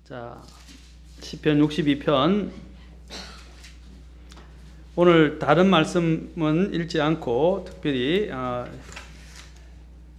자, 시편 62편. 오늘 다른 말씀은 읽지 않고 특별히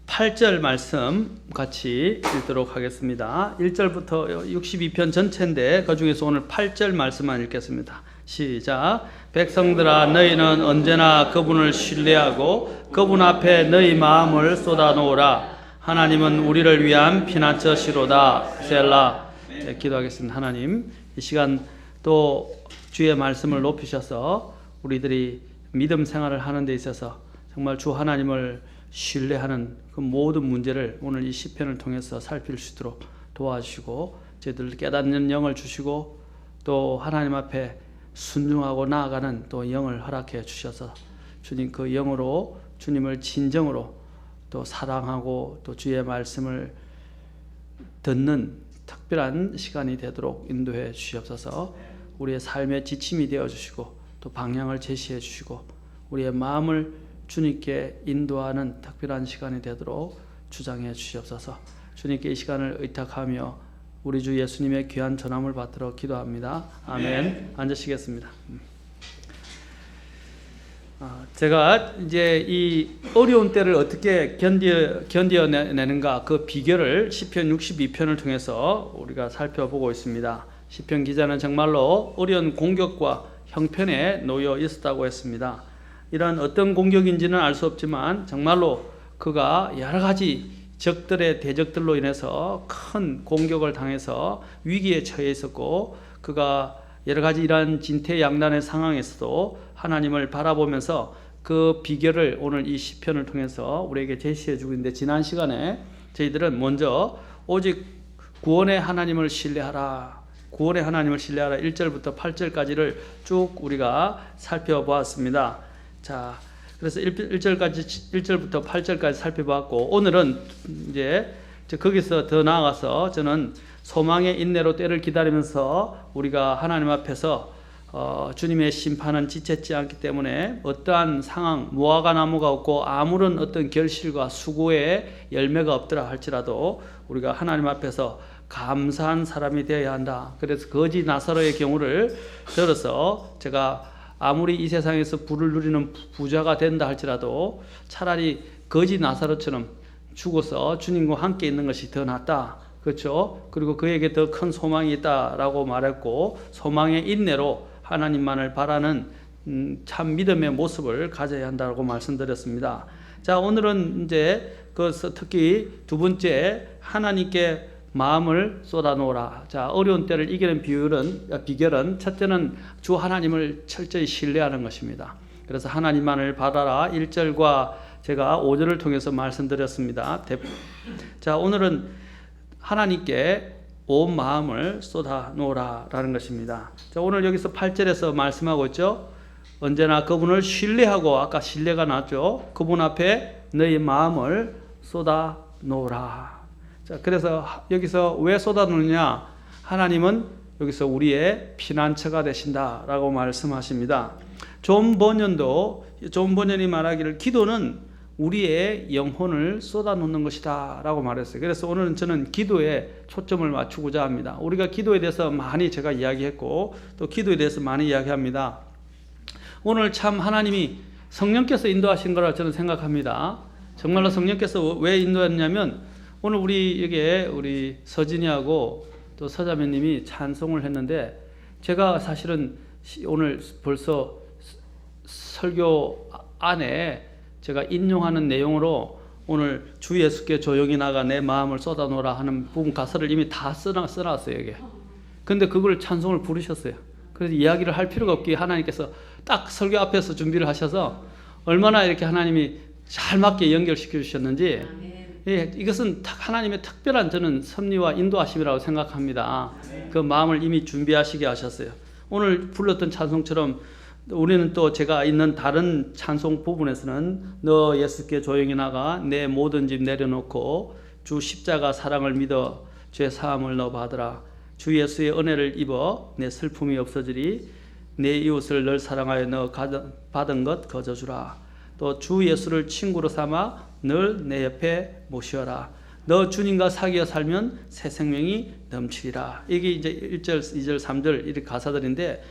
8절 말씀 같이 읽도록 하겠습니다. 1절부터 62편 전체인데 그 중에서 오늘 8절 말씀만 읽겠습니다. 시작. 백성들아, 너희는 언제나 그분을 신뢰하고 그분 앞에 너희 마음을 쏟아놓으라. 하나님은 우리를 위한 피난처시로다. 셀라. 네, 기도하겠습니다. 하나님, 이 시간 또 주의 말씀을 높이셔서 우리들이 믿음 생활을 하는 데 있어서 정말 주 하나님을 신뢰하는 그 모든 문제를 오늘 이 시편을 통해서 살필 수 있도록 도와주시고 저희들 깨닫는 영을 주시고 또 하나님 앞에 순종하고 나아가는 또 영을 허락해 주셔서 주님 그 영으로 주님을 진정으로 또 사랑하고 또 주의 말씀을 듣는 특별한 시간이 되도록 인도해 주시옵소서. 우리의 삶의 지침이 되어 주시고 또 방향을 제시해 주시고 우리의 마음을 주님께 인도하는 특별한 시간이 되도록 주장해 주시옵소서. 주님께 이 시간을 의탁하며 우리 주 예수님의 귀한 전함을 받들어 기도합니다. 아멘. 앉으시겠습니다. 제가 이제 이 어려운 때를 어떻게 견뎌내는가 그 비결을 시편 62편을 통해서 우리가 살펴보고 있습니다. 시편 기자는 정말로 어려운 공격과 형편에 놓여 있었다고 했습니다. 이런 어떤 공격인지는 알 수 없지만 정말로 그가 여러 가지 적들의 대적들로 인해서 큰 공격을 당해서 위기에 처해 있었고 그가 여러 가지 이러한 진퇴양난의 상황에서도 하나님을 바라보면서 그 비결을 오늘 이 시편을 통해서 우리에게 제시해 주고 있는데 지난 시간에 저희들은 먼저 오직 구원의 하나님을 신뢰하라. 구원의 하나님을 신뢰하라 1절부터 8절까지를 쭉 우리가 살펴보았습니다. 자, 그래서 1절부터 8절까지 살펴봤고 오늘은 이제 거기서 더 나아가서 저는 소망의 인내로 때를 기다리면서 우리가 하나님 앞에서 주님의 심판은 지체치 않기 때문에 어떠한 상황, 무화과 나무가 없고 아무런 어떤 결실과 수고의 열매가 없더라 할지라도 우리가 하나님 앞에서 감사한 사람이 되어야 한다. 그래서 거지 나사로의 경우를 들어서 제가 아무리 이 세상에서 부를 누리는 부자가 된다 할지라도 차라리 거지 나사로처럼 죽어서 주님과 함께 있는 것이 더 낫다. 그렇죠? 그리고 그에게 더 큰 소망이 있다라고 말했고 소망의 인내로 하나님만을 바라는 참 믿음의 모습을 가져야 한다고 말씀드렸습니다. 자, 오늘은 이제 특히 두 번째 하나님께 마음을 쏟아놓으라. 자, 어려운 때를 이기는 비결은 첫째는 주 하나님을 철저히 신뢰하는 것입니다. 그래서 하나님만을 바라라 1절과 제가 5절을 통해서 말씀드렸습니다. 자, 오늘은 하나님께 온 마음을 쏟아 놓으라라는 것입니다. 자, 오늘 여기서 8절에서 말씀하고 있죠. 언제나 그분을 신뢰하고 아까 신뢰가 나왔죠. 그분 앞에 너희 마음을 쏟아 놓으라. 자, 그래서 여기서 왜 쏟아 놓느냐? 하나님은 여기서 우리의 피난처가 되신다라고 말씀하십니다. 존 번연이 말하기를 기도는 우리의 영혼을 쏟아놓는 것이다 라고 말했어요. 그래서 오늘은 저는 기도에 초점을 맞추고자 합니다. 우리가 기도에 대해서 많이 제가 이야기했고 또 기도에 대해서 많이 이야기합니다. 오늘 참 하나님이 성령께서 인도하신 거라 저는 생각합니다. 정말로 성령께서 왜 인도했냐면 오늘 우리 서진이하고 또 서자매님이 찬송을 했는데 제가 사실은 오늘 벌써 설교 안에 제가 인용하는 내용으로 오늘 주 예수께 조용히 나가 내 마음을 쏟아놓으라 하는 부분 가사를 이미 다 써놨어요 여기. 근데 그걸 찬송을 부르셨어요. 그래서 이야기를 할 필요가 없게 하나님께서 딱 설교 앞에서 준비를 하셔서 얼마나 이렇게 하나님이 잘 맞게 연결시켜 주셨는지 예, 이것은 하나님의 특별한 저는 섭리와 인도하심이라고 생각합니다. 그 마음을 이미 준비하시게 하셨어요. 오늘 불렀던 찬송처럼 우리는 또 제가 있는 다른 찬송 부분에서는 너 예수께 조용히 나가 내 모든 짐 내려놓고 주 십자가 사랑을 믿어 죄 사함을 너 받으라. 주 예수의 은혜를 입어 내 슬픔이 없어지리. 내 이웃을 널 사랑하여 너 받은 것 거저주라. 또 주 예수를 친구로 삼아 늘 내 옆에 모시어라. 너 주님과 사귀어 살면 새 생명이 넘치리라. 이게 이제 1절, 2절, 3절 이렇게 가사들인데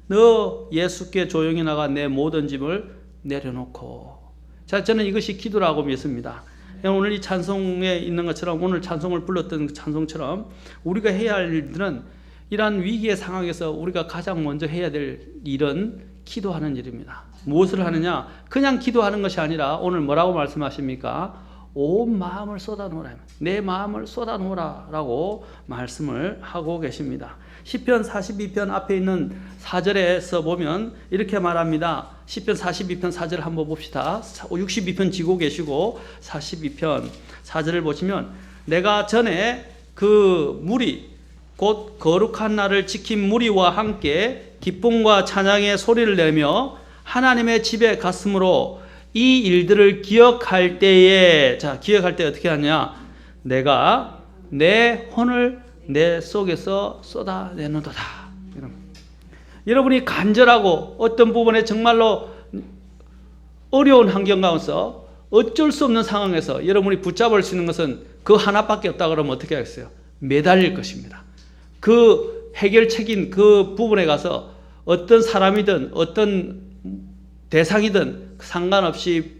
너 예수께 조용히 나가 내 모든 짐을 내려놓고. 자, 저는 이것이 기도라고 믿습니다. 오늘 이 찬송에 있는 것처럼 오늘 찬송을 불렀던 찬송처럼 우리가 해야 할 일들은 이러한 위기의 상황에서 우리가 가장 먼저 해야 될 일은 기도하는 일입니다. 무엇을 하느냐? 그냥 기도하는 것이 아니라 오늘 뭐라고 말씀하십니까? 온 마음을 쏟아놓으라. 내 마음을 쏟아놓으라 라고 말씀을 하고 계십니다. 시편 42편 앞에 있는 4절에서 보면 이렇게 말합니다. 시편 42편 4절 한번 봅시다. 62편 지고 계시고 42편 4절을 보시면 내가 전에 그 무리 곧 거룩한 날을 지킨 무리와 함께 기쁨과 찬양의 소리를 내며 하나님의 집에 갔으므로 이 일들을 기억할 때에, 자, 기억할 때 어떻게 하냐? 내가 내 혼을 내 속에서 쏟아내는도다. 여러분이 간절하고 어떤 부분에 정말로 어려운 환경 가운데서 어쩔 수 없는 상황에서 여러분이 붙잡을 수 있는 것은 그 하나밖에 없다 그러면 어떻게 하겠어요? 매달릴 것입니다. 그 해결책인 그 부분에 가서 어떤 사람이든 어떤 대상이든 상관없이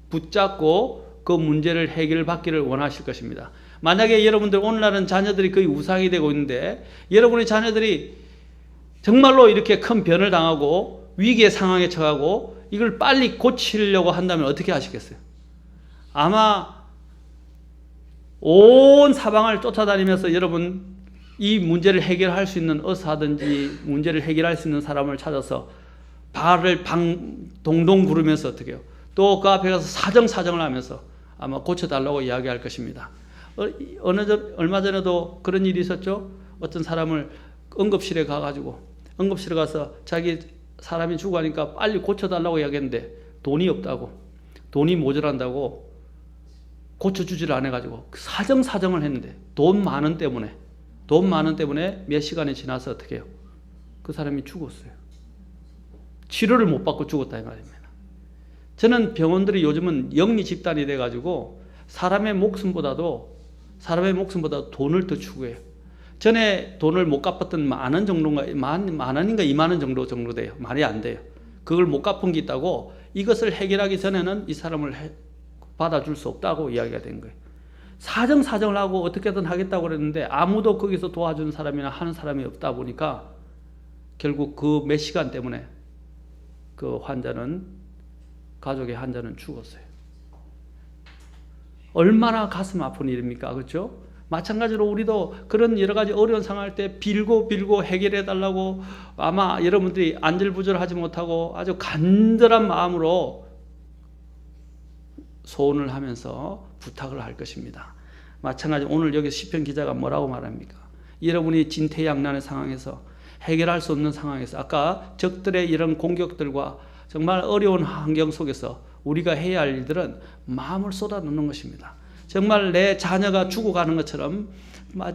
붙잡고 그 문제를 해결받기를 원하실 것입니다. 만약에 여러분들 오늘날은 자녀들이 거의 우상이 되고 있는데 여러분의 자녀들이 정말로 이렇게 큰 변을 당하고 위기의 상황에 처하고 이걸 빨리 고치려고 한다면 어떻게 하시겠어요? 아마 온 사방을 쫓아다니면서 여러분 이 문제를 해결할 수 있는 의사든지 문제를 해결할 수 있는 사람을 찾아서 발을 동동 구르면서 어떻게 해요? 또 그 앞에 가서 사정을 하면서 아마 고쳐달라고 이야기할 것입니다. 얼마 전에도 그런 일이 있었죠. 어떤 사람을 응급실에 가서 자기 사람이 죽어가니까 빨리 고쳐달라고 이야기했는데 돈이 없다고, 돈이 모자란다고 고쳐주지를 않아가지고 사정을 했는데 돈 많은 때문에 몇 시간이 지나서 어떻게 해요? 그 사람이 죽었어요. 치료를 못 받고 죽었다 이 말입니다. 저는 병원들이 요즘은 영리 집단이 돼가지고 사람의 목숨보다도 돈을 더 추구해요. 전에 돈을 못 갚았던 만 원인가 2만 원 정도 돼요. 말이 안 돼요. 그걸 못 갚은 게 있다고 이것을 해결하기 전에는 이 사람을 받아줄 수 없다고 이야기가 된 거예요. 사정을 하고 어떻게든 하겠다고 그랬는데 아무도 거기서 도와주는 사람이나 하는 사람이 없다 보니까 결국 그 몇 시간 때문에 그 가족의 환자는 죽었어요. 얼마나 가슴 아픈 일입니까? 그렇죠? 마찬가지로 우리도 그런 여러 가지 어려운 상황할 때 빌고 해결해 달라고 아마 여러분들이 안절부절하지 못하고 아주 간절한 마음으로 소원을 하면서 부탁을 할 것입니다. 마찬가지로 오늘 여기 시편 기자가 뭐라고 말합니까? 여러분이 진퇴양난의 상황에서 해결할 수 없는 상황에서 아까 적들의 이런 공격들과 정말 어려운 환경 속에서 우리가 해야 할 일들은 마음을 쏟아놓는 것입니다. 정말 내 자녀가 죽어가는 것처럼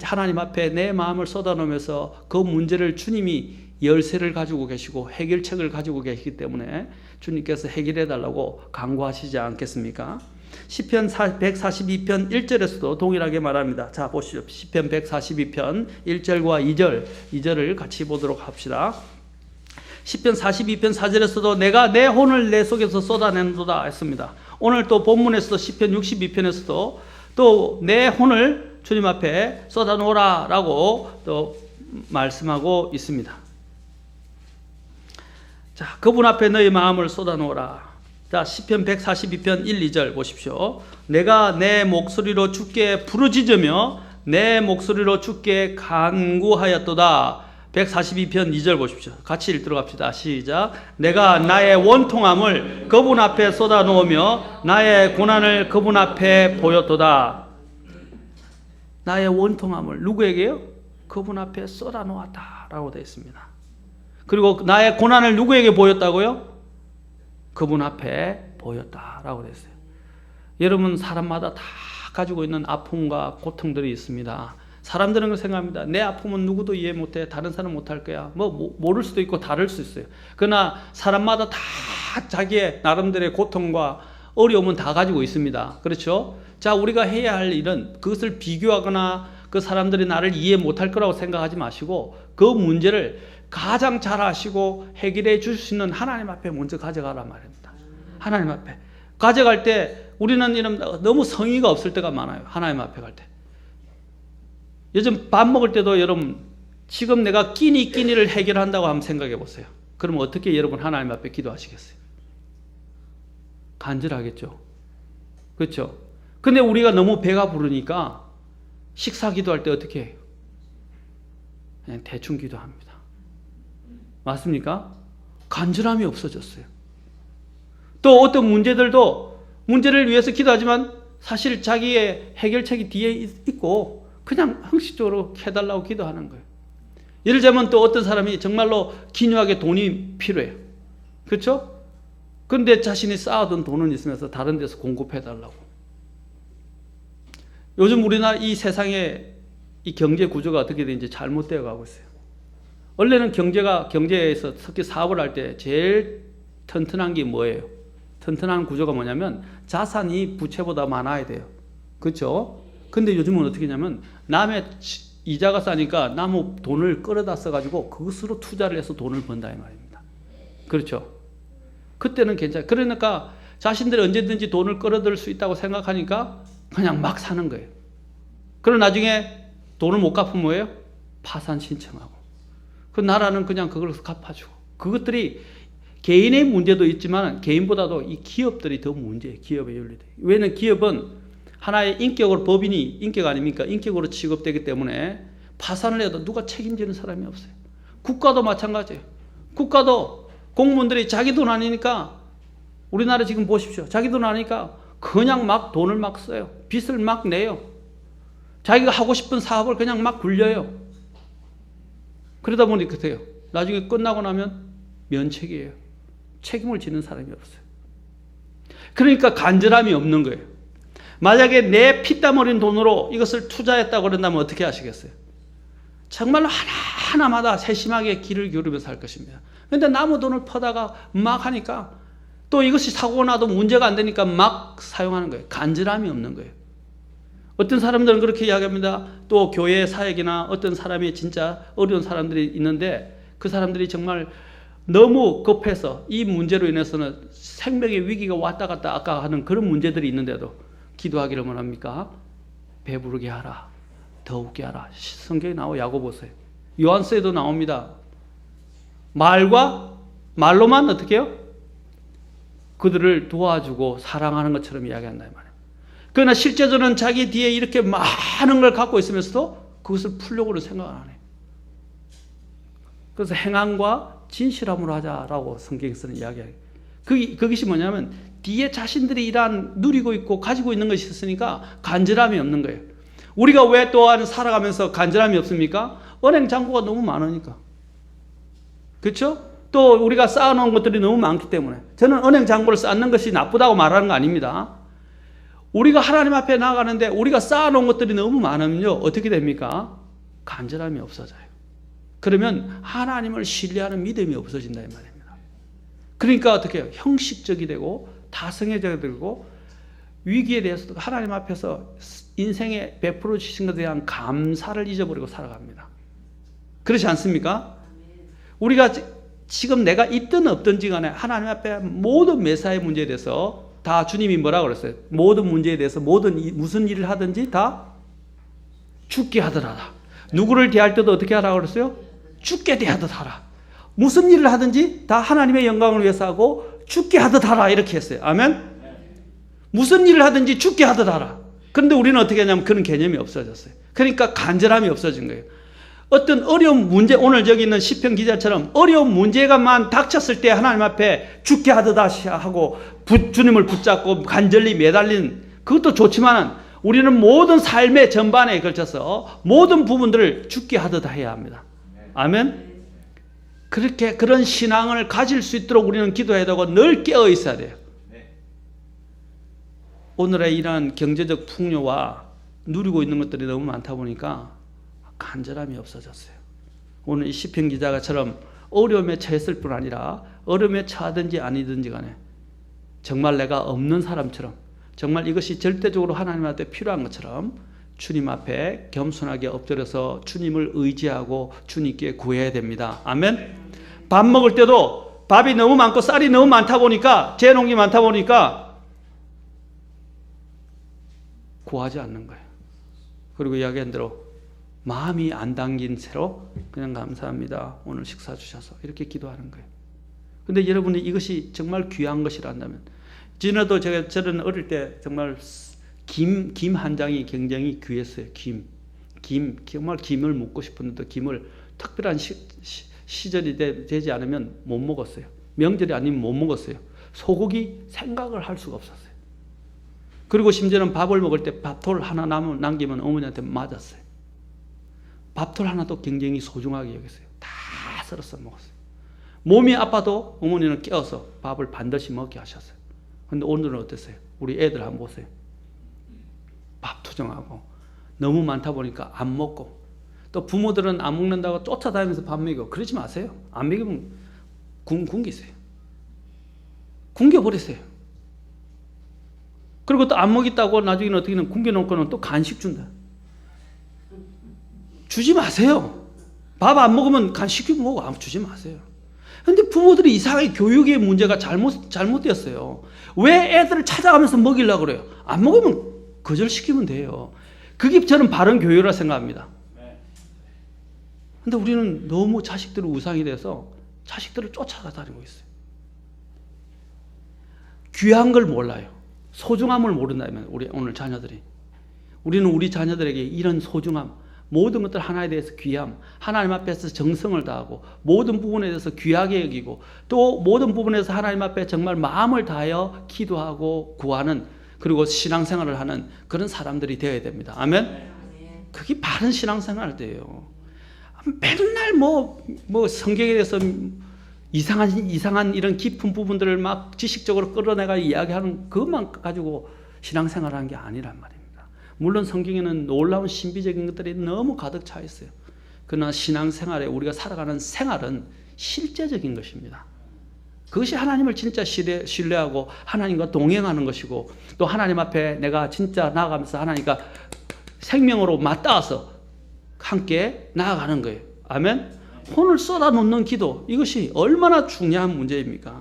하나님 앞에 내 마음을 쏟아놓으면서 그 문제를 주님이 열쇠를 가지고 계시고 해결책을 가지고 계시기 때문에 주님께서 해결해 달라고 강구하시지 않겠습니까? 시편 142편 1절에서도 동일하게 말합니다. 자, 보시죠. 시편 142편 1절과 2절을 같이 보도록 합시다. 시편 42편 4절에서도 내가 내 혼을 내 속에서 쏟아낸도다 했습니다. 오늘 또 본문에서도 시편 62편에서도 또 내 혼을 주님 앞에 쏟아놓으라 라고 또 말씀하고 있습니다. 자, 그분 앞에 너희 마음을 쏟아놓으라. 자, 시편 142편 1, 2절 보십시오. 내가 내 목소리로 주께 부르짖으며 내 목소리로 주께 간구하였도다. 142편 2절 보십시오. 같이 읽도록 합시다. 시작. 내가 나의 원통함을 그분 앞에 쏟아놓으며 나의 고난을 그분 앞에 보였도다. 나의 원통함을 누구에게요? 그분 앞에 쏟아놓았다 라고 되어 있습니다. 그리고 나의 고난을 누구에게 보였다고요? 그분 앞에 보였다라고 그랬어요. 여러분, 사람마다 다 가지고 있는 아픔과 고통들이 있습니다. 사람들은 그 생각합니다. 내 아픔은 누구도 이해 못해. 다른 사람 못할 거야. 모를 수도 있고 다를 수 있어요. 그러나 사람마다 다 자기의 나름대로의 고통과 어려움은 다 가지고 있습니다. 그렇죠? 자, 우리가 해야 할 일은 그것을 비교하거나 그 사람들이 나를 이해 못할 거라고 생각하지 마시고 그 문제를 가장 잘 아시고 해결해 주실 수 있는 하나님 앞에 먼저 가져가란 말입니다. 하나님 앞에 가져갈 때 우리는 이런 너무 성의가 없을 때가 많아요. 하나님 앞에 갈 때. 요즘 밥 먹을 때도 여러분, 지금 내가 끼니를 해결한다고 한번 생각해 보세요. 그럼 어떻게 여러분 하나님 앞에 기도하시겠어요? 간절하겠죠. 그렇죠? 근데 우리가 너무 배가 부르니까 식사 기도할 때 어떻게 해요? 그냥 대충 기도합니다. 맞습니까? 간절함이 없어졌어요. 또 어떤 문제를 위해서 기도하지만 사실 자기의 해결책이 뒤에 있고 그냥 형식적으로 해달라고 기도하는 거예요. 예를 들자면 또 어떤 사람이 정말로 기묘하게 돈이 필요해요. 그렇죠? 그런데 자신이 쌓아둔 돈은 있으면서 다른 데서 공급해달라고. 요즘 우리나라 이 세상의 이 경제 구조가 어떻게 되는지 잘못되어 가고 있어요. 원래는 경제에서 특히 사업을 할 때 제일 튼튼한 게 뭐예요? 튼튼한 구조가 뭐냐면 자산이 부채보다 많아야 돼요. 그렇죠? 근데 요즘은 어떻게 하냐면 남의 이자가 싸니까 남의 돈을 끌어다 써가지고 그것으로 투자를 해서 돈을 번다 이 말입니다. 그렇죠? 그때는 괜찮아요. 그러니까 자신들이 언제든지 돈을 끌어들일 수 있다고 생각하니까 그냥 막 사는 거예요. 그럼 나중에 돈을 못 갚으면 뭐예요? 파산 신청하고. 그 나라는 그냥 그걸 갚아주고. 그것들이 개인의 문제도 있지만 개인보다도 이 기업들이 더 문제예요. 기업의 윤리들. 왜냐면 기업은 하나의 인격으로 법인이 인격 아닙니까? 인격으로 취급되기 때문에 파산을 해도 누가 책임지는 사람이 없어요. 국가도 마찬가지예요. 국가도 공무원들이 자기 돈 아니니까 우리나라 지금 보십시오. 자기 돈 아니니까 그냥 막 돈을 막 써요. 빚을 막 내요. 자기가 하고 싶은 사업을 그냥 막 굴려요. 그러다 보니 그래요. 나중에 끝나고 나면 면책이에요. 책임을 지는 사람이 없어요. 그러니까 간절함이 없는 거예요. 만약에 내 피땀 흘린 돈으로 이것을 투자했다고 그런다면 어떻게 하시겠어요? 정말로 하나하나마다 세심하게 귀를 기울이면서 할 것입니다. 그런데 남의 돈을 퍼다가 막 하니까 또 이것이 사고가 나도 문제가 안 되니까 막 사용하는 거예요. 간절함이 없는 거예요. 어떤 사람들은 그렇게 이야기합니다. 또 교회 사역이나 어떤 사람이 진짜 어려운 사람들이 있는데 그 사람들이 정말 너무 급해서 이 문제로 인해서는 생명의 위기가 왔다 갔다 아까 하는 그런 문제들이 있는데도 기도하기를 원합니까? 배부르게 하라. 더욱게 하라. 성경에 나와 야고보서에. 요한서에도 나옵니다. 말로만 어떻게 해요? 그들을 도와주고 사랑하는 것처럼 이야기한다 이 말이에요. 그러나 실제로는 자기 뒤에 이렇게 많은 걸 갖고 있으면서도 그것을 풀려고는 생각을 안 해요. 그래서 행함과 진실함으로 하자라고 성경에서는 이야기해요. 그것이 뭐냐면 뒤에 자신들이 이러한 누리고 있고 가지고 있는 것이 있으니까 간절함이 없는 거예요. 우리가 왜 또한 살아가면서 간절함이 없습니까? 은행 잔고가 너무 많으니까. 그렇죠? 또 우리가 쌓아놓은 것들이 너무 많기 때문에. 저는 은행 잔고를 쌓는 것이 나쁘다고 말하는 거 아닙니다. 우리가 하나님 앞에 나아가는데 우리가 쌓아놓은 것들이 너무 많으면요 어떻게 됩니까? 간절함이 없어져요. 그러면 하나님을 신뢰하는 믿음이 없어진다 이 말입니다. 그러니까 어떻게 해요? 형식적이 되고 다성애적이 되고 위기에 대해서도 하나님 앞에서 인생에 베풀어 주신 것에 대한 감사를 잊어버리고 살아갑니다. 그렇지 않습니까? 우리가 지금 내가 있든 없든지 간에 하나님 앞에 모든 매사의 문제에 대해서 다 주님이 뭐라고 그랬어요? 모든 문제에 대해서 무슨 일을 하든지 다 죽게 하더라. 누구를 대할 때도 어떻게 하라고 그랬어요? 죽게 대하듯 하라. 무슨 일을 하든지 다 하나님의 영광을 위해서 하고 죽게 하듯 하라 이렇게 했어요. 아멘? 무슨 일을 하든지 죽게 하듯 하라. 그런데 우리는 어떻게 하냐면 그런 개념이 없어졌어요. 그러니까 간절함이 없어진 거예요. 어떤 어려운 문제, 오늘 저기 있는 시편 기자처럼 어려운 문제가만 닥쳤을 때 하나님 앞에 죽게 하듯 하고 주님을 붙잡고 간절히 매달린 그것도 좋지만 우리는 모든 삶의 전반에 걸쳐서 모든 부분들을 죽게 하듯 해야 합니다. 아멘? 그렇게 그런 신앙을 가질 수 있도록 우리는 기도해야 되고 늘 깨어 있어야 돼요. 오늘의 이러한 경제적 풍요와 누리고 있는 것들이 너무 많다 보니까 간절함이 없어졌어요. 오늘 이 시편 기자가처럼 어려움에 처했을 뿐 아니라 어려움에 처하든지 아니든지 간에 정말 내가 없는 사람처럼 정말 이것이 절대적으로 하나님한테 필요한 것처럼 주님 앞에 겸손하게 엎드려서 주님을 의지하고 주님께 구해야 됩니다. 아멘. 밥 먹을 때도 밥이 너무 많고 쌀이 너무 많다 보니까 재농이 많다 보니까 구하지 않는 거예요. 그리고 이야기한 대로 마음이 안 담긴 채로 그냥 감사합니다. 오늘 식사 주셔서 이렇게 기도하는 거예요. 근데 여러분이 이것이 정말 귀한 것이라 한다면 지나도 저는 어릴 때 정말 김 한 장이 굉장히 귀했어요. 정말 김을 먹고 싶었는데 김을 특별한 시절이 되지 않으면 못 먹었어요. 명절이 아니면 못 먹었어요. 소고기 생각을 할 수가 없었어요. 그리고 심지어는 밥을 먹을 때 밥톨 하나 남기면 어머니한테 맞았어요. 밥톨 하나도 굉장히 소중하게 여겼어요. 다 썰어서 먹었어요. 몸이 아파도 어머니는 깨워서 밥을 반드시 먹게 하셨어요. 근데 오늘은 어땠어요? 우리 애들 한번 보세요. 밥 투정하고 너무 많다 보니까 안 먹고 또 부모들은 안 먹는다고 쫓아다니면서 밥 먹이고 그러지 마세요. 안 먹이면 굶기세요. 굶겨버리세요. 그리고 또 안 먹겠다고 나중에는 어떻게는 굶겨놓고는 또 간식 준다. 주지 마세요. 밥 안 먹으면 간식 먹고 주지 마세요. 근데 부모들이 이상하게 교육의 문제가 잘못되었어요. 왜 애들을 찾아가면서 먹이려고 그래요? 안 먹으면 거절시키면 돼요. 그게 저는 바른 교육이라 생각합니다. 근데 우리는 너무 자식들이 우상이 돼서 자식들을 쫓아다니고 있어요. 귀한 걸 몰라요. 소중함을 모른다면 우리 오늘 자녀들이. 우리는 우리 자녀들에게 이런 소중함, 모든 것들 하나에 대해서 귀함, 하나님 앞에서 정성을 다하고 모든 부분에 대해서 귀하게 여기고 또 모든 부분에서 하나님 앞에 정말 마음을 다하여 기도하고 구하는 그리고 신앙생활을 하는 그런 사람들이 되어야 됩니다. 아멘? 그게 바른 신앙생활이에요. 맨날 뭐 성경에 대해서 이상한 이런 깊은 부분들을 막 지식적으로 끌어내가 이야기하는 그것만 가지고 신앙생활을 하는 게 아니란 말입니다. 물론 성경에는 놀라운 신비적인 것들이 너무 가득 차 있어요. 그러나 신앙생활에 우리가 살아가는 생활은 실제적인 것입니다. 그것이 하나님을 진짜 신뢰하고 하나님과 동행하는 것이고 또 하나님 앞에 내가 진짜 나아가면서 하나님과 생명으로 맞닿아서 함께 나아가는 거예요. 아멘? 혼을 쏟아놓는 기도, 이것이 얼마나 중요한 문제입니까?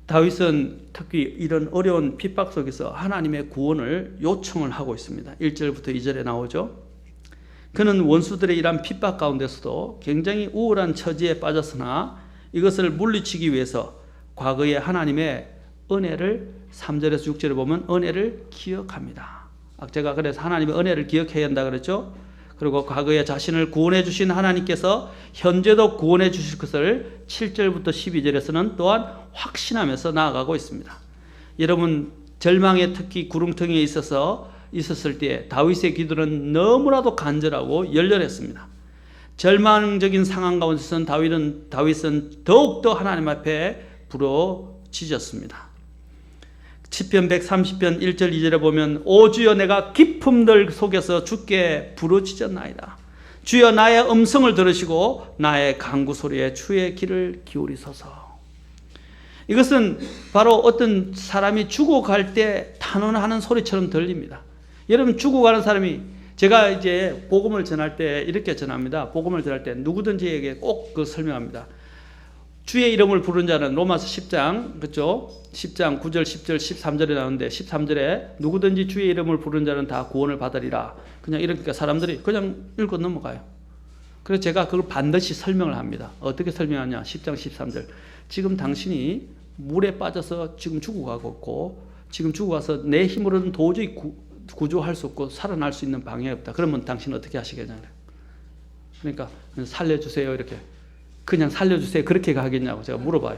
다윗은 특히 이런 어려운 핍박 속에서 하나님의 구원을 요청을 하고 있습니다. 1절부터 2절에 나오죠. 그는 원수들의 이러한 핍박 가운데서도 굉장히 우울한 처지에 빠졌으나 이것을 물리치기 위해서 과거에 하나님의 은혜를 3절에서 6절에 보면 은혜를 기억합니다. 제가 그래서 하나님의 은혜를 기억해야 한다 그랬죠. 그리고 과거에 자신을 구원해 주신 하나님께서 현재도 구원해 주실 것을 7절부터 12절에서는 또한 확신하면서 나아가고 있습니다. 여러분 절망의 특히 구름텅이에 있었을 때 다윗의 기도는 너무나도 간절하고 열렬했습니다. 절망적인 상황 가운데서는 다윗은 더욱더 하나님 앞에 부르짖었습니다. 시편 130편 1절 2절에 보면 오 주여 내가 깊음들 속에서 주께 부르짖었나이다. 주여 나의 음성을 들으시고 나의 간구 소리에 주의 귀를 기울이소서. 이것은 바로 어떤 사람이 죽어갈 때 탄원하는 소리처럼 들립니다. 여러분 죽어가는 사람이 제가 이제 복음을 전할 때 이렇게 전합니다. 복음을 전할 때 누구든지에게 꼭 설명합니다. 주의 이름을 부른 자는 로마서 10장, 그렇죠? 10장 9절, 10절, 13절에 나오는데 13절에 누구든지 주의 이름을 부른 자는 다 구원을 받으리라. 그냥 이러니까 사람들이 그냥 읽고 넘어가요. 그래서 제가 그걸 반드시 설명을 합니다. 어떻게 설명하냐? 10장 13절. 지금 당신이 물에 빠져서 지금 죽어가고 있고 지금 죽어가서 내 힘으로는 도저히 구조할 수 없고 살아날 수 있는 방법이 없다. 그러면 당신은 어떻게 하시겠냐? 그러니까 살려주세요 이렇게. 그냥 살려주세요 그렇게 하겠냐고 제가 물어봐요.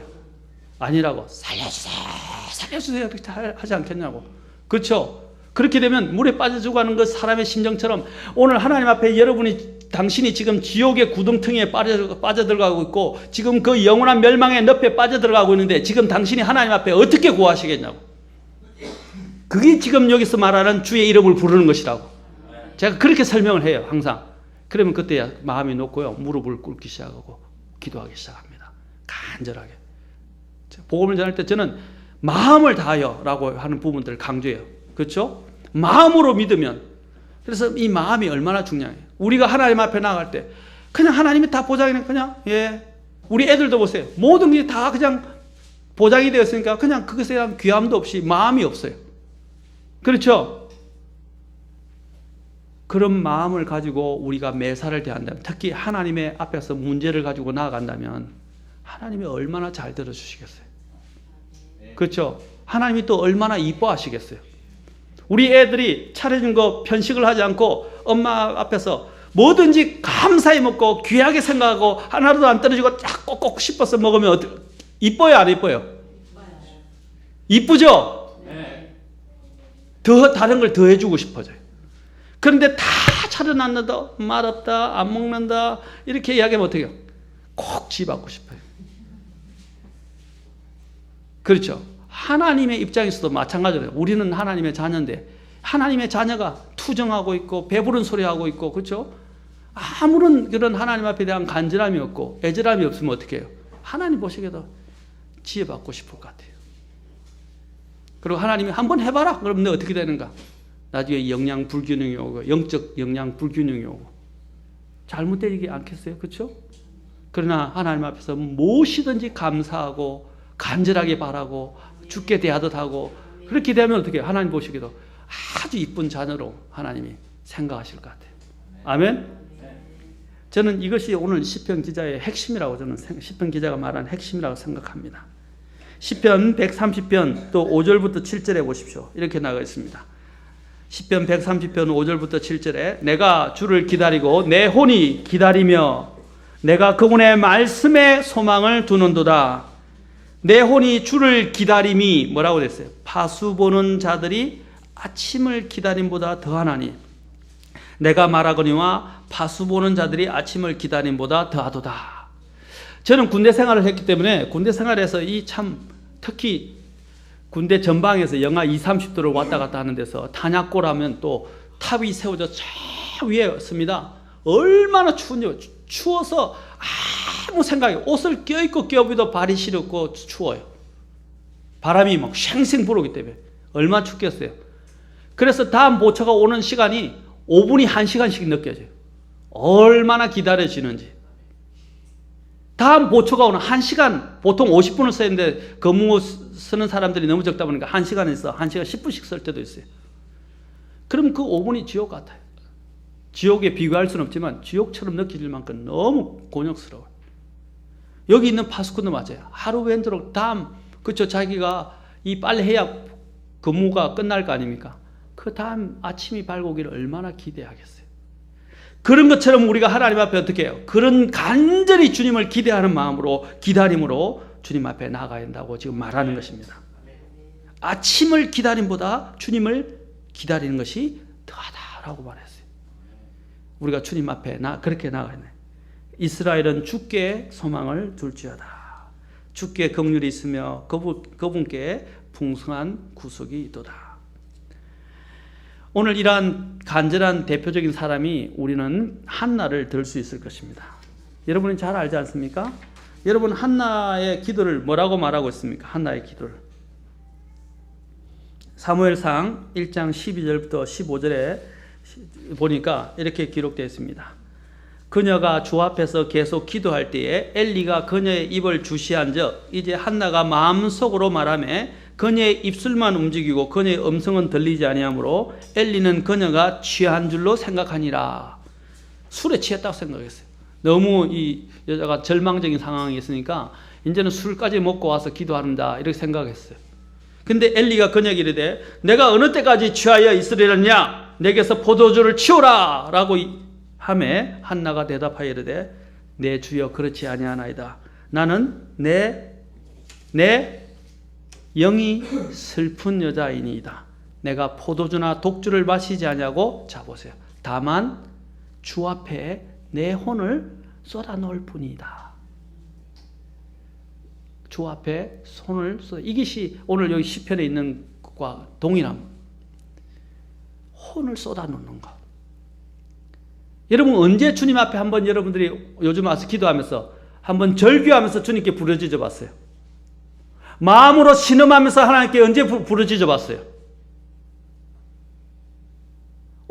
아니라고 살려주세요 그렇게 하지 않겠냐고. 그렇죠? 그렇게 되면 물에 빠져 죽어가는 그 사람의 심정처럼 오늘 하나님 앞에 여러분이 당신이 지금 지옥의 구덩텅이에 빠져들어가고 있고 지금 그 영원한 멸망의 늪에 빠져들어가고 있는데 지금 당신이 하나님 앞에 어떻게 구하시겠냐고. 그게 지금 여기서 말하는 주의 이름을 부르는 것이라고. 제가 그렇게 설명을 해요, 항상. 그러면 그때 마음이 놓고요, 무릎을 꿇기 시작하고 기도하기 시작합니다. 간절하게. 복음을 전할 때 저는 마음을 다하여 라고 하는 부분들을 강조해요. 그렇죠? 마음으로 믿으면. 그래서 이 마음이 얼마나 중요해요. 우리가 하나님 앞에 나갈 때 그냥 하나님이 다 보장이 그냥 우리 애들도 보세요. 모든 게 다 그냥 보장이 되었으니까 그냥 그것에 대한 귀함도 없이 마음이 없어요. 그렇죠? 그런 마음을 가지고 우리가 매사를 대한다면, 특히 하나님의 앞에서 문제를 가지고 나아간다면 하나님이 얼마나 잘 들어주시겠어요. 그렇죠? 하나님이 또 얼마나 이뻐하시겠어요. 우리 애들이 차려준 거 편식을 하지 않고 엄마 앞에서 뭐든지 감사히 먹고 귀하게 생각하고 하나도 안 떨어지고 딱 꼭꼭 씹어서 먹으면 이뻐요, 안 이뻐요? 이쁘죠? 더 다른 걸 더 해주고 싶어져요. 그런데 다 차려놨는다, 맛없다, 안 먹는다 이렇게 이야기하면 어떻게 해요? 꼭 지받고 싶어요. 그렇죠? 하나님의 입장에서도 마찬가지예요. 우리는 하나님의 자녀인데 하나님의 자녀가 투정하고 있고 배부른 소리하고 있고, 그렇죠? 아무런 그런 하나님 앞에 대한 간절함이 없고 애절함이 없으면 어떻게 해요? 하나님 보시기에도 지혜받고 싶을 것 같아요. 그리고 하나님이 한번 해봐라. 그럼 너 어떻게 되는가? 나중에 영양 불균형이 오고 영적 영양 불균형이 오고 잘못되지 않겠어요? 그렇죠? 그러나 하나님 앞에서 무엇이든지 감사하고 간절하게 바라고 죽게 대하듯 하고 그렇게 되면 어떻게 해요? 하나님 보시기에도 아주 이쁜 자녀로 하나님이 생각하실 것 같아요. 아멘? 저는 이것이 오늘 시편 기자의 핵심이라고 저는 시편 기자가 말한 핵심이라고 생각합니다. 시편 130편 또 5절부터 7절에 보십시오. 이렇게 나가 있습니다. 시편 130편 5절부터 7절에 내가 주를 기다리고 내 혼이 기다리며 내가 그분의 말씀에 소망을 두는도다. 내 혼이 주를 기다림이 뭐라고 됐어요? 파수 보는 자들이 아침을 기다림보다 더하나니 내가 말하거니와 파수 보는 자들이 아침을 기다림보다 더하도다. 저는 군대 생활을 했기 때문에 군대 생활에서 이 참 특히 군대 전방에서 영하 20, 30도를 왔다 갔다 하는 데서 탄약고라면 또 탑이 세워져 저 위에 씁니다. 얼마나 추운지. 추워서 아무 생각이 옷을 껴입고 껴입어도 발이 시렵고 추워요. 바람이 막 쉥쉥 불어오기 때문에 얼마나 춥겠어요. 그래서 다음 보초가 오는 시간이 5분이 1시간씩 느껴져요. 얼마나 기다려지는지. 다음 보초가 오는 1시간, 보통 50분을 쓰는데 근무 쓰는 사람들이 너무 적다 보니까 1시간에서 1시간 10분씩 쓸 때도 있어요. 그럼 그 5분이 지옥 같아요. 지옥에 비교할 수는 없지만 지옥처럼 느껴질 만큼 너무 곤욕스러워요. 여기 있는 파수꾼도 맞아요. 하루 왼도록 다음, 그쵸, 자기가 이 빨리 해야 근무가 끝날 거 아닙니까? 그 다음 아침이 밝아오기를 얼마나 기대하겠어요. 그런 것처럼 우리가 하나님 앞에 어떻게 해요? 그런 간절히 주님을 기대하는 마음으로, 기다림으로 주님 앞에 나가야 한다고 지금 말하는 것입니다. 아침을 기다림보다 주님을 기다리는 것이 더하다라고 말했어요. 우리가 주님 앞에 그렇게 나가야 돼. 이스라엘은 주께 소망을 둘지어다. 주께 긍휼이 있으며 그분께 풍성한 구속이 있도다. 오늘 이러한 간절한 대표적인 사람이 우리는 한나를 들 수 있을 것입니다. 여러분은 잘 알지 않습니까? 여러분 한나의 기도를 뭐라고 말하고 있습니까? 한나의 기도를 사무엘상 1장 12절부터 15절에 보니까 이렇게 기록되어 있습니다. 그녀가 주 앞에서 계속 기도할 때에 엘리가 그녀의 입을 주시한즉 이제 한나가 마음속으로 말하매 그녀의 입술만 움직이고 그녀의 음성은 들리지 아니하므로 엘리는 그녀가 취한 줄로 생각하니라. 술에 취했다고 생각했어요. 너무 이 여자가 절망적인 상황이 있으니까 이제는 술까지 먹고 와서 기도한다 이렇게 생각했어요. 근데 엘리가 그녀에게 이르되 내가 어느 때까지 취하여 있으리느냐 내게서 포도주를 치우라 라고 하매 한나가 대답하여 이르되 내 주여 그렇지 아니하나이다. 나는 내 영이 슬픈 여자이니이다. 내가 포도주나 독주를 마시지 아니하고 자 보세요. 다만 주 앞에 내 혼을 쏟아놓을 뿐이다. 주 앞에 손을 쏟아. 이것이 오늘 여기 시편에 있는 것과 동일함. 혼을 쏟아놓는 것. 여러분 언제 주님 앞에 한번 여러분들이 요즘 와서 기도하면서 한번 절규하면서 주님께 부르짖어 봤어요? 마음으로 신음하면서 하나님께 언제 부르짖어 봤어요?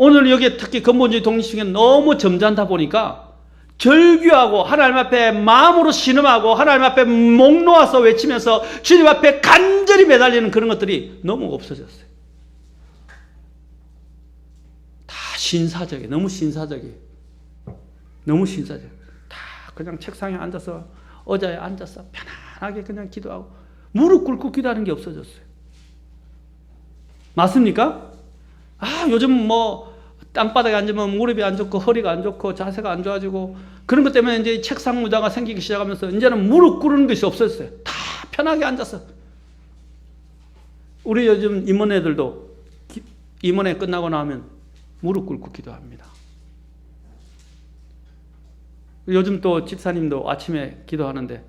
오늘 여기 특히 근본주의 독립신경 너무 점잖다 보니까 절규하고 하나님 앞에 마음으로 신음하고 하나님 앞에 목 놓아서 외치면서 주님 앞에 간절히 매달리는 그런 것들이 너무 없어졌어요. 다 신사적이에요. 너무 신사적이에요. 너무 신사적이에요. 다 그냥 책상에 앉아서 의자에 앉아서 편안하게 그냥 기도하고 무릎 꿇고 기도하는 게 없어졌어요. 맞습니까? 요즘 뭐 땅바닥에 앉으면 무릎이 안 좋고 허리가 안 좋고 자세가 안 좋아지고 그런 것 때문에 이제 책상 무자가 생기기 시작하면서 이제는 무릎 꿇는 것이 없어졌어요. 다 편하게 앉아서. 우리 요즘 임원회들도 임원회 끝나고 나면 무릎 꿇고 기도합니다. 요즘 또 집사님도 아침에 기도하는데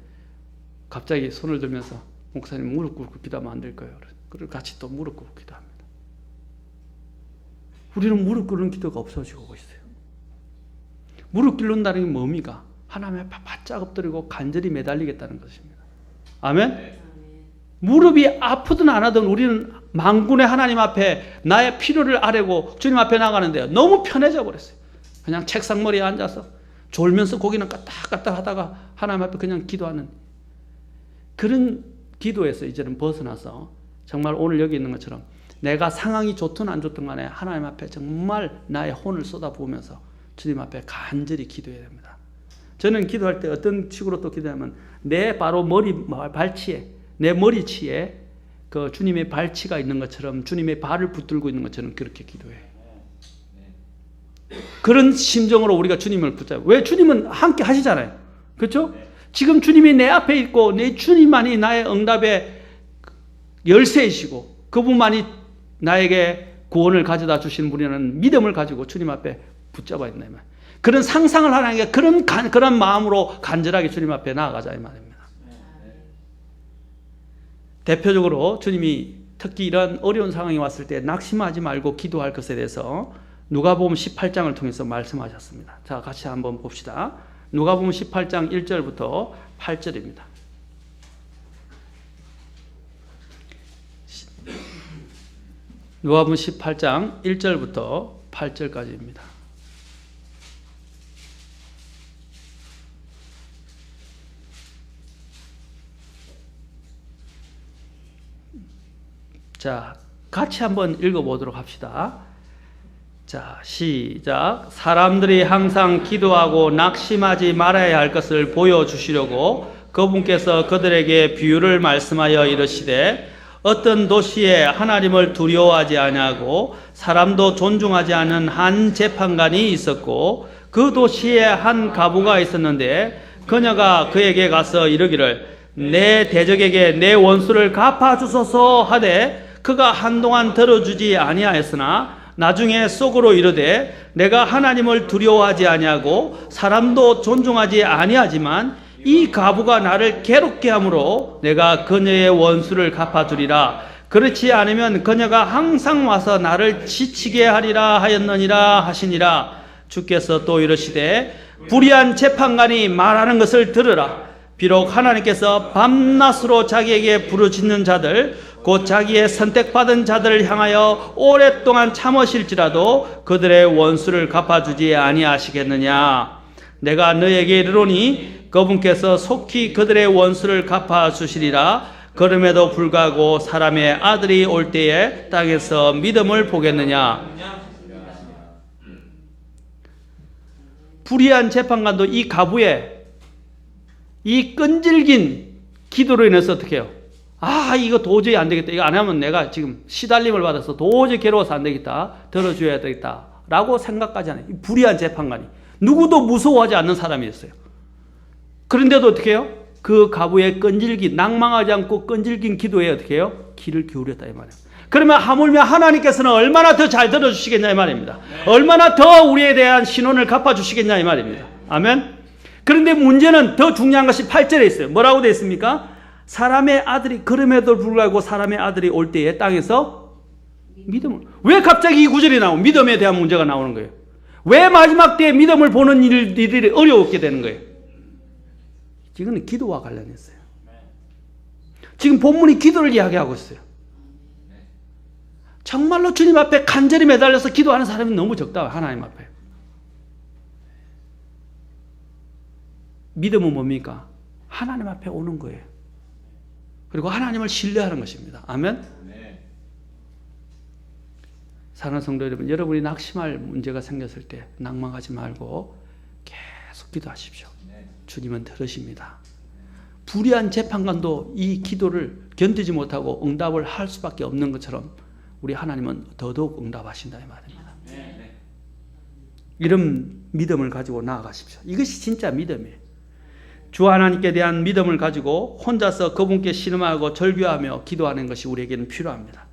갑자기 손을 들면서 목사님 무릎 꿇고 기도하면 안 될 거예요. 그리고 같이 또 무릎 꿇고 기도합니다. 우리는 무릎 꿇는 기도가 없어지고 있어요. 무릎 꿇는다는 게 뭡니까? 하나님 앞에 바짝 엎드리고 간절히 매달리겠다는 것입니다. 아멘? 무릎이 아프든 안 하든 우리는 만군의 하나님 앞에 나의 필요를 아뢰고 주님 앞에 나가는데요. 너무 편해져 버렸어요. 그냥 책상머리에 앉아서 졸면서 고기는 까딱까딱 하다가 하나님 앞에 그냥 기도하는 그런 기도에서 이제는 벗어나서 정말 오늘 여기 있는 것처럼 내가 상황이 좋든 안 좋든 간에 하나님 앞에 정말 나의 혼을 쏟아부으면서 주님 앞에 간절히 기도해야 됩니다. 저는 기도할 때 어떤 식으로 또 기도하면 내 바로 발치에 내 머리치에 그 주님의 발치가 있는 것처럼 주님의 발을 붙들고 있는 것처럼 그렇게 기도해요. 그런 심정으로 우리가 주님을 붙잡아요. 왜? 주님은 함께 하시잖아요. 그렇죠? 지금 주님이 내 앞에 있고 내 주님만이 나의 응답의 열쇠이시고 그분만이 나에게 구원을 가져다 주신 분이라는 믿음을 가지고 주님 앞에 붙잡아 있나 이 말. 그런 상상을 하나님께 그런 마음으로 간절하게 주님 앞에 나아가자 이 말입니다. 대표적으로 주님이 특히 이런 어려운 상황이 왔을 때 낙심하지 말고 기도할 것에 대해서 누가복음 18장을 통해서 말씀하셨습니다. 자, 같이 한번 봅시다. 누가복음 18장 1절부터 8절입니다. 누가복음 18장 1절부터 8절까지입니다. 자, 같이 한번 읽어보도록 합시다. 자, 시작. 사람들이 항상 기도하고 낙심하지 말아야 할 것을 보여주시려고 그분께서 그들에게 비유를 말씀하여 이르시되 어떤 도시에 하나님을 두려워하지 아니하고 사람도 존중하지 않은 한 재판관이 있었고 그 도시에 한 과부가 있었는데 그녀가 그에게 가서 이르기를 내 대적에게 내 원수를 갚아주소서 하되 그가 한동안 들어주지 아니하였으나 나중에 속으로 이르되 내가 하나님을 두려워하지 아니하고 사람도 존중하지 아니하지만 이 과부가 나를 괴롭게 하므로 내가 그녀의 원수를 갚아주리라. 그렇지 않으면 그녀가 항상 와서 나를 지치게 하리라 하였느니라 하시니라. 주께서 또 이르시되 불의한 재판관이 말하는 것을 들으라. 비록 하나님께서 밤낮으로 자기에게 부르짖는 자들 곧 자기의 선택받은 자들을 향하여 오랫동안 참으실지라도 그들의 원수를 갚아주지 아니하시겠느냐. 내가 너에게 이르노니 그분께서 속히 그들의 원수를 갚아주시리라. 그럼에도 불구하고 사람의 아들이 올 때에 땅에서 믿음을 보겠느냐. 불의한 재판관도 이 과부의 이 끈질긴 기도로 인해서 어떻게 해요? 이거 도저히 안 되겠다. 이거 안 하면 내가 지금 시달림을 받아서 도저히 괴로워서 안 되겠다. 들어줘야 되겠다. 라고 생각까지 하는 이 불의한 재판관이 누구도 무서워하지 않는 사람이었어요. 그런데도 어떻게 해요? 그 과부의 끈질긴 낭망하지 않고 끈질긴 기도에 어떻게 해요? 귀를 기울였다 이 말이에요. 그러면 하물며 하나님께서는 얼마나 더 잘 들어주시겠냐 이 말입니다. 얼마나 더 우리에 대한 신원을 갚아주시겠냐 이 말입니다. 아멘. 그런데 문제는 더 중요한 것이 8절에 있어요. 뭐라고 되어 있습니까? 사람의 아들이 그럼에도 불구하고 사람의 아들이 올 때에 땅에서 믿음을. 왜 갑자기 이 구절이 나오고 믿음에 대한 문제가 나오는 거예요? 왜 마지막 때에 믿음을 보는 일들이 어려웠게 되는 거예요? 이거는 기도와 관련했어요. 지금 본문이 기도를 이야기하고 있어요. 정말로 주님 앞에 간절히 매달려서 기도하는 사람이 너무 적다. 하나님 앞에. 믿음은 뭡니까? 하나님 앞에 오는 거예요. 그리고 하나님을 신뢰하는 것입니다. 아멘. 사랑하는 성도 여러분, 여러분이 낙심할 문제가 생겼을 때 낭망하지 말고 계속 기도하십시오. 주님은 들으십니다. 불의한 재판관도 이 기도를 견디지 못하고 응답을 할 수밖에 없는 것처럼 우리 하나님은 더더욱 응답하신다 이 말입니다. 이런 믿음을 가지고 나아가십시오. 이것이 진짜 믿음이에요. 주 하나님께 대한 믿음을 가지고 혼자서 그분께 신음하고 절규하며 기도하는 것이 우리에게는 필요합니다.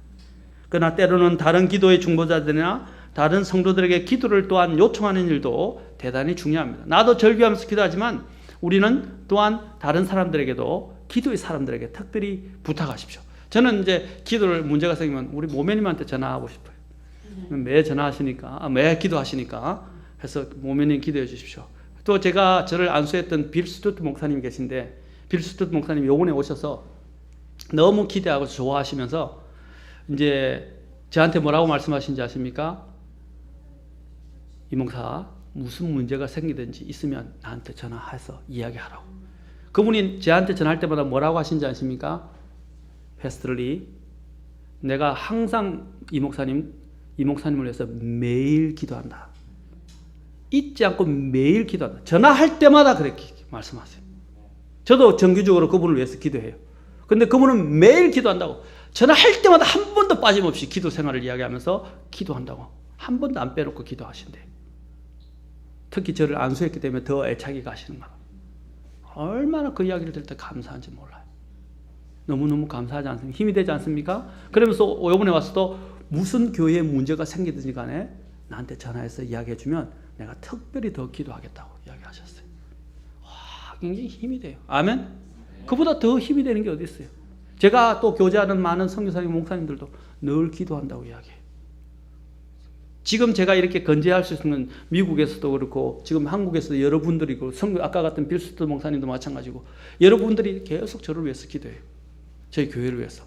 그러나 때로는 다른 기도의 중보자들이나 다른 성도들에게 기도를 또한 요청하는 일도 대단히 중요합니다. 나도 절규하면서 기도하지만 우리는 또한 다른 사람들에게도 기도의 사람들에게 특별히 부탁하십시오. 저는 이제 기도를 문제가 생기면 우리 모매님한테 전화하고 싶어요. 매 전화하시니까, 매 기도하시니까 해서 모매님 기도해 주십시오. 또 제가 저를 안수했던 빌 스투트 목사님이 계신데 빌 스투트 목사님이 요번에 오셔서 너무 기대하고 좋아하시면서 이제 저한테 뭐라고 말씀하신지 아십니까? 이 목사 무슨 문제가 생기든지 있으면 나한테 전화해서 이야기하라고. 그분이 저한테 전화할 때마다 뭐라고 하신지 아십니까? 패스터리, 내가 항상 이 목사님을 위해서 매일 기도한다. 잊지 않고 매일 기도한다. 전화할 때마다 그렇게 말씀하세요. 저도 정기적으로 그분을 위해서 기도해요. 근데 그분은 매일 기도한다고. 전화할 때마다 한 번도 빠짐없이 기도 생활을 이야기하면서 기도한다고. 한 번도 안 빼놓고 기도하신대요. 특히 저를 안수했기 때문에 더 애착이 가시는 거예요. 얼마나 그 이야기를 들을 때 감사한지 몰라요. 너무너무 감사하지 않습니까? 힘이 되지 않습니까? 그러면서 이번에 와서도 무슨 교회에 문제가 생기든지 간에 나한테 전화해서 이야기해주면 내가 특별히 더 기도하겠다고 이야기하셨어요. 와, 굉장히 힘이 돼요. 아멘? 그보다 더 힘이 되는 게 어디 있어요? 제가 또 교제하는 많은 선교사님, 목사님들도 늘 기도한다고 이야기해요. 지금 제가 이렇게 건재할 수 있는 미국에서도 그렇고 지금 한국에서도 여러분들이 그렇고 아까 같은 빌스트 목사님도 마찬가지고 여러분들이 계속 저를 위해서 기도해요. 저희 교회를 위해서.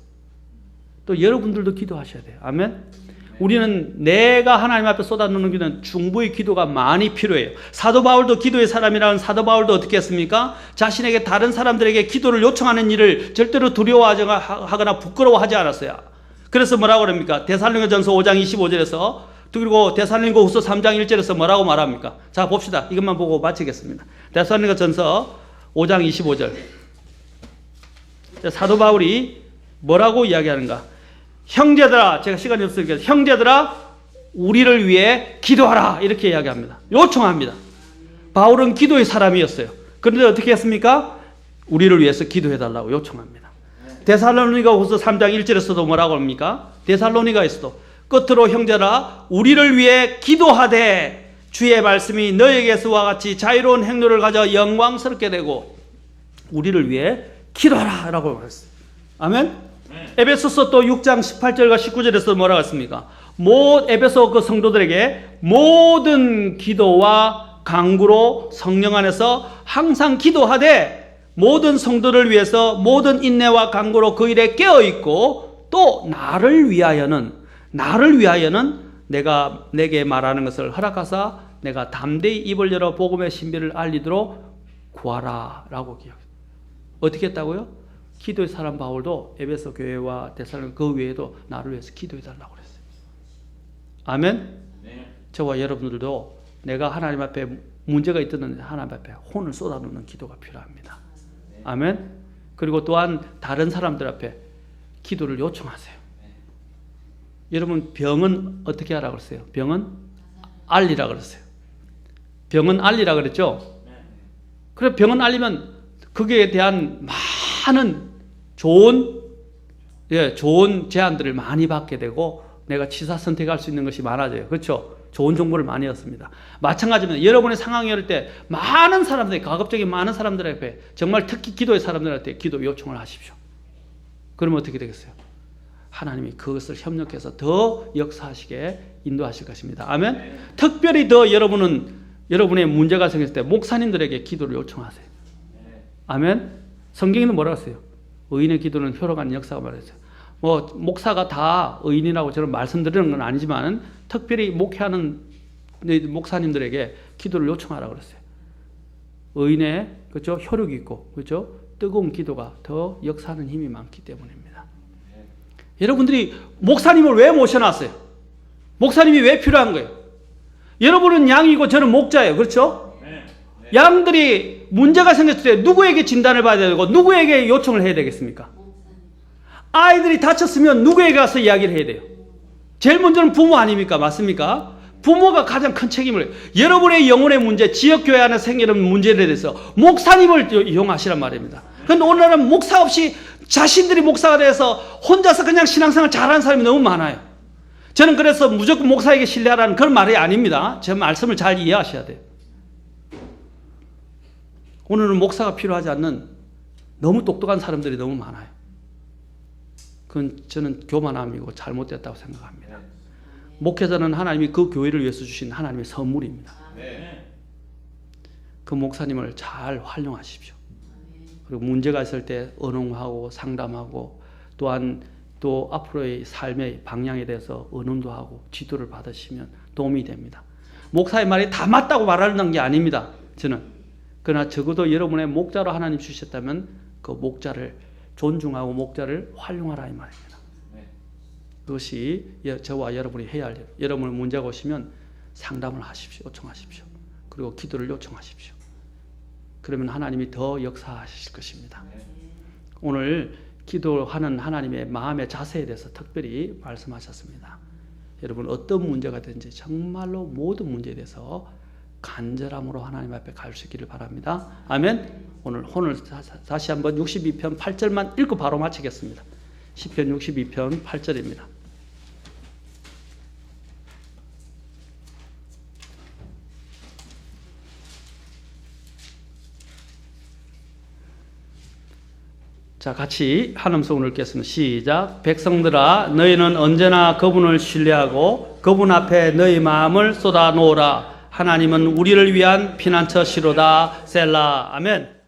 또 여러분들도 기도하셔야 돼요. 아멘? 우리는 내가 하나님 앞에 쏟아놓는 기도는 중보의 기도가 많이 필요해요. 사도 바울도 기도의 사람이라는 사도 바울도 어떻게 했습니까? 자신에게 다른 사람들에게 기도를 요청하는 일을 절대로 두려워하거나 부끄러워하지 않았어요. 그래서 뭐라고 그럽니까? 데살로니가전서 5장 25절에서 그리고 데살로니가후서 3장 1절에서 뭐라고 말합니까? 자, 봅시다. 이것만 보고 마치겠습니다. 데살로니가전서 5장 25절. 사도 바울이 뭐라고 이야기하는가? 형제들아, 제가 시간이 없으니까 형제들아 우리를 위해 기도하라 이렇게 이야기합니다. 요청합니다. 바울은 기도의 사람이었어요. 그런데 어떻게 했습니까? 우리를 위해서 기도해달라고 요청합니다. 데살로니가후서 3장 1절에서도 뭐라고 합니까? 데살로니가에서도 끝으로 형제라 우리를 위해 기도하되 주의 말씀이 너에게서와 같이 자유로운 행로를 가져 영광스럽게 되고 우리를 위해 기도하라 라고 말했어요. 아멘? 에베소서 또 6장 18절과 19절에서 뭐라고 했습니까? 에베소 그 성도들에게 모든 기도와 간구로 성령 안에서 항상 기도하되 모든 성도를 위해서 모든 인내와 간구로 그 일에 깨어있고 또 나를 위하여는 내게 말하는 것을 허락하사 내가 담대히 입을 열어 복음의 신비를 알리도록 구하라 라고 기억해요. 어떻게 했다고요? 기도의 사람 바울도 에베소 교회와 데살로니가 그 외에도 나를 위해서 기도해달라고 그랬어요. 아멘? 네. 저와 여러분들도 내가 하나님 앞에 문제가 있든 하나님 앞에 혼을 쏟아놓는 기도가 필요합니다. 네. 아멘? 그리고 또한 다른 사람들 앞에 기도를 요청하세요. 네. 여러분 병은 어떻게 하라고 그랬어요? 병은 알리라 그랬어요. 병은 알리라 그랬죠? 네. 그래 병은 알리면 거기에 대한 많은 좋은 제안들을 많이 받게 되고 내가 치사 선택할 수 있는 것이 많아져요. 그렇죠? 좋은 정보를 많이 얻습니다. 마찬가지입니다. 여러분의 상황이 어릴 때 많은 사람들이, 가급적인 많은 사람들 앞에, 정말 특히 기도의 사람들한테 기도 요청을 하십시오. 그러면 어떻게 되겠어요? 하나님이 그것을 협력해서 더 역사하시게 인도하실 것입니다. 아멘. 특별히 더 여러분의 문제가 생겼을 때 목사님들에게 기도를 요청하세요. 아멘. 성경에는 뭐라고 했어요? 의인의 기도는 효력한 역사가 말했어요. 목사가 다 의인이라고 저는 말씀드리는 건 아니지만 특별히 목회하는 목사님들에게 기도를 요청하라고 그랬어요. 의인의, 그렇죠? 효력이 있고, 그렇죠? 뜨거운 기도가 더 역사하는 힘이 많기 때문입니다. 여러분들이 목사님을 왜 모셔놨어요? 목사님이 왜 필요한 거예요? 여러분은 양이고 저는 목자예요. 그렇죠? 양들이 문제가 생겼을 때 누구에게 진단을 받아야 되고 누구에게 요청을 해야 되겠습니까? 아이들이 다쳤으면 누구에게 가서 이야기를 해야 돼요? 제일 먼저는 부모 아닙니까? 맞습니까? 부모가 가장 큰 책임을 해요. 여러분의 영혼의 문제, 지역교회 안에 생기는 문제에 대해서 목사님을 이용하시란 말입니다. 그런데 오늘날은 목사 없이 자신들이 목사가 돼서 혼자서 그냥 신앙생활 잘하는 사람이 너무 많아요. 저는 그래서 무조건 목사에게 신뢰하라는 그런 말이 아닙니다. 제 말씀을 잘 이해하셔야 돼요. 오늘은 목사가 필요하지 않는 너무 똑똑한 사람들이 너무 많아요. 그건 저는 교만함이고 잘못됐다고 생각합니다. 목회자는 하나님이 그 교회를 위해서 주신 하나님의 선물입니다. 그 목사님을 잘 활용하십시오. 그리고 문제가 있을 때 언홍하고 상담하고 또한 또 앞으로의 삶의 방향에 대해서 의논도 하고 지도를 받으시면 도움이 됩니다. 목사의 말이 다 맞다고 말하는 게 아닙니다. 저는. 그러나 적어도 여러분의 목자로 하나님 주셨다면 그 목자를 존중하고 목자를 활용하라 이 말입니다. 그것이 저와 여러분이 해야 할 일. 여러분의 문제가 오시면 상담을 하십시오. 요청하십시오. 그리고 기도를 요청하십시오. 그러면 하나님이 더 역사하실 것입니다. 오늘 기도하는 하나님의 마음의 자세에 대해서 특별히 말씀하셨습니다. 여러분 어떤 문제가 되든지 정말로 모든 문제에 대해서 간절함으로 하나님 앞에 갈 수 있기를 바랍니다. 아멘. 오늘 다시 한번 62편 8절만 읽고 바로 마치겠습니다. 시편 62편 8절입니다. 자, 같이 한 음성으로 읽겠습니다. 시작. 백성들아, 너희는 언제나 그분을 신뢰하고 그분 앞에 너희 마음을 쏟아 놓으라. 하나님은 우리를 위한 피난처시로다. 셀라. 아멘.